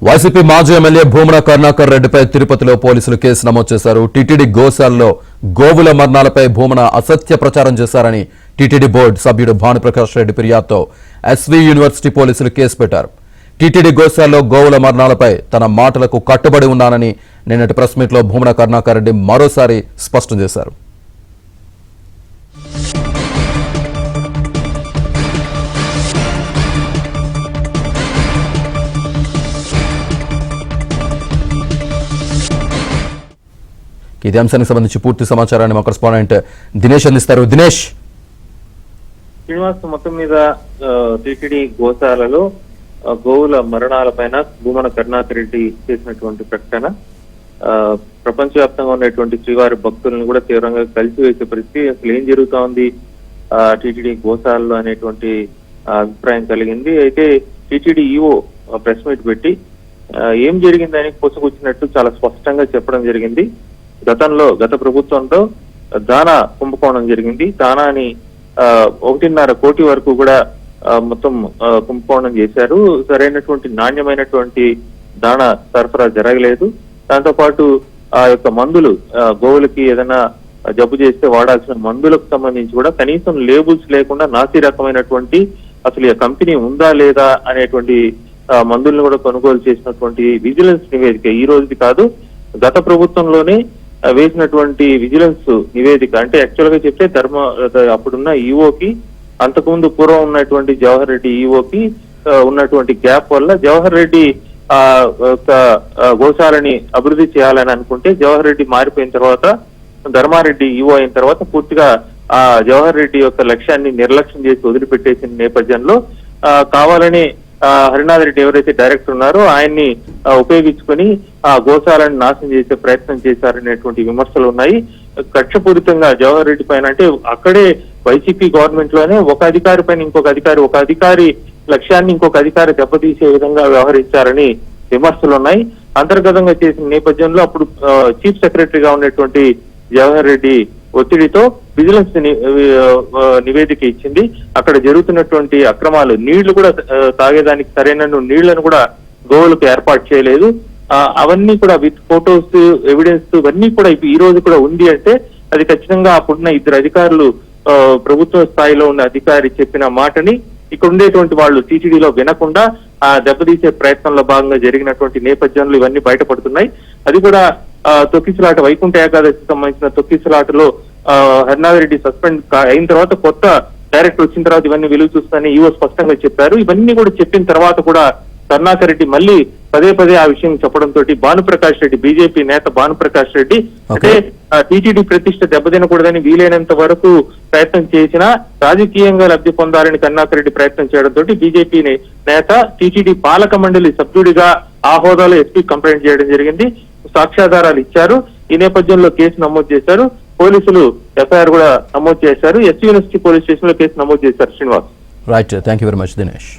YCP మాజీ MLA Bhumana Karunakar రెడ్డిపై తిరుపతిలో పోలీసులు కేసు నమోదు చేశారు. టీటీడీ గోశాలలో గోవుల మరణాలపై భూమన అసత్య ప్రచారం చేశారని టీటీడీ బోర్డు సభ్యుడు భానుప్రకాష్ రెడ్డి ఫిర్యాదుతో ఎస్వీ యూనివర్సిటీ పోలీసులు కేసు పెట్టారు. టీటీడీ గోశాలలో గోవుల మరణాలపై తన మాటలకు కట్టుబడి ఉన్నానని నిన్నటి ప్రెస్ మీట్లో భూమన కరుణాకర్ రెడ్డి మరోసారి స్పష్టం చేశారు. ఇదే అంశానికి సంబంధించి పూర్తి సమాచారాన్ని మా కరెస్పాండెంట్ దినేష్ అందిస్తారు. దినేష్, శ్రీనివాస్, మొత్తం మీద టీటీడీ గోశాలలో గోవుల మరణాలపైన భూమన కరుణాకర్ రెడ్డి చేసినటువంటి ప్రకటన ప్రపంచవ్యాప్తంగా ఉన్నటువంటి శ్రీవారి భక్తులను కూడా తీవ్రంగా కలిసివేసే పరిస్థితి. అసలు ఏం జరుగుతా ఉంది టీటీడీ గోశాలలో అనేటువంటి అభిప్రాయం కలిగింది. అయితే టీటీడీ ఈఓ ప్రెస్ మీట్ పెట్టి ఏం జరిగిందని పొసగుచ్చినట్టు చాలా స్పష్టంగా చెప్పడం జరిగింది. గత ప్రభుత్వంలో దానా కుంభకోణం జరిగింది. దానాని 1.5 కోటి వరకు కూడా మొత్తం కుంభకోణం చేశారు. సరైనటువంటి నాణ్యమైనటువంటి దానా సరఫరా జరగలేదు. దాంతో పాటు ఆ యొక్క మందులు, గోవులకి ఏదైనా జబ్బు చేస్తే వాడాల్సిన మందులకు సంబంధించి కూడా కనీసం లేబుల్స్ లేకుండా నాసి రకమైనటువంటి అసలు ఈ కంపెనీ ఉందా లేదా అనేటువంటి మందులను కూడా కొనుగోలు చేసినటువంటి విజిలెన్స్ నివేదిక ఈ రోజుది కాదు, గత ప్రభుత్వంలోనే వేసినటువంటి విజిలెన్స్ నివేదిక. అంటే యాక్చువల్ గా చెప్తే అప్పుడున్న ఈఓకి, అంతకుముందు పూర్వం ఉన్నటువంటి జవహర్ రెడ్డి ఈఓకి ఉన్నటువంటి గ్యాప్ వల్ల జవహర్ రెడ్డి గోశాలని అభివృద్ధి చేయాలని అనుకుంటే జవహర్ రెడ్డి మారిపోయిన తర్వాత, ధర్మారెడ్డి ఈఓ అయిన తర్వాత పూర్తిగా ఆ జవహర్ రెడ్డి యొక్క లక్ష్యాన్ని నిర్లక్ష్యం చేసి వదిలిపెట్టేసిన నేపథ్యంలో కావాలని హరినాథ్ రెడ్డి ఎవరైతే డైరెక్టర్ ఉన్నారో ఆయన్ని ఉపయోగించుకొని ఆ గోశాలను నాశనం చేసే ప్రయత్నం చేశారనేటువంటి విమర్శలు ఉన్నాయి. కక్షపూరితంగా జవహర్ రెడ్డి పైన, అంటే అక్కడే వైసీపీ గవర్నమెంట్ లోనే ఒక అధికారి పైన ఒక అధికారి లక్ష్యాన్ని ఇంకొక అధికారి దెబ్బతీసే విధంగా వ్యవహరించారని విమర్శలు ఉన్నాయి. అంతర్గతంగా చేసిన నేపథ్యంలో అప్పుడు చీఫ్ సెక్రటరీగా ఉన్నటువంటి జవహర్ రెడ్డి ఒత్తిడితో విజిలెన్స్ నివేదిక ఇచ్చింది. అక్కడ జరుగుతున్నటువంటి అక్రమాలు, నీళ్లు కూడా తాగేదానికి సరైన నీళ్లను కూడా గోవులకు ఏర్పాటు చేయలేదు. అవన్నీ కూడా విత్ ఫోటోస్, ఎవిడెన్స్ ఇవన్నీ కూడా ఈ రోజు కూడా ఉంది. అంటే అది ఖచ్చితంగా అప్పుడున్న 2 అధికారులు, ప్రభుత్వ స్థాయిలో ఉన్న అధికారి చెప్పిన మాటని ఇక్కడ ఉండేటువంటి వాళ్ళు టీటీడీలో వినకుండా ఆ దెబ్బతీసే ప్రయత్నంలో భాగంగా జరిగినటువంటి నేపథ్యంలో ఇవన్నీ బయటపడుతున్నాయి. అది కూడా తొక్కిసలాట, వైకుంఠ ఏకాదశికి సంబంధించిన తొక్కిసలాటలో హరినాథ్ రెడ్డి సస్పెండ్ అయిన తర్వాత కొత్త డైరెక్టర్ వచ్చిన తర్వాత ఇవన్నీ వెలుగు చూస్తానని ఈవో స్పష్టంగా చెప్పారు. ఇవన్నీ కూడా చెప్పిన తర్వాత కూడా కరుణాకర్ రెడ్డి మళ్ళీ పదే ఆ విషయం చెప్పడంతో భానుప్రకాష్ రెడ్డి, బీజేపీ నేత భానుప్రకాష్ రెడ్డి, అంటే టీటీడీ ప్రతిష్ట దెబ్బతినకూడదని వీలైనంత వరకు ప్రయత్నం చేసినా రాజకీయంగా లబ్ధి పొందాలని కరుణాకర్ రెడ్డి ప్రయత్నం చేయడంతో బీజేపీ నేత టీటీడీ పాలక మండలి సభ్యుడిగా ఆ హోదాలో ఎస్పీ కంప్లైంట్ చేయడం జరిగింది. సాక్ష్యాధారాలు ఇచ్చారు. ఈ నేపథ్యంలో కేసు నమోదు చేశారు. పోలీసులు ఎఫ్ఐఆర్ కూడా నమోదు చేశారు. ఎస్వీ యూనివర్సిటీ పోలీస్ స్టేషన్ లో కేసు నమోదు చేశారు. Srinivas, right, thank you very much Dinesh.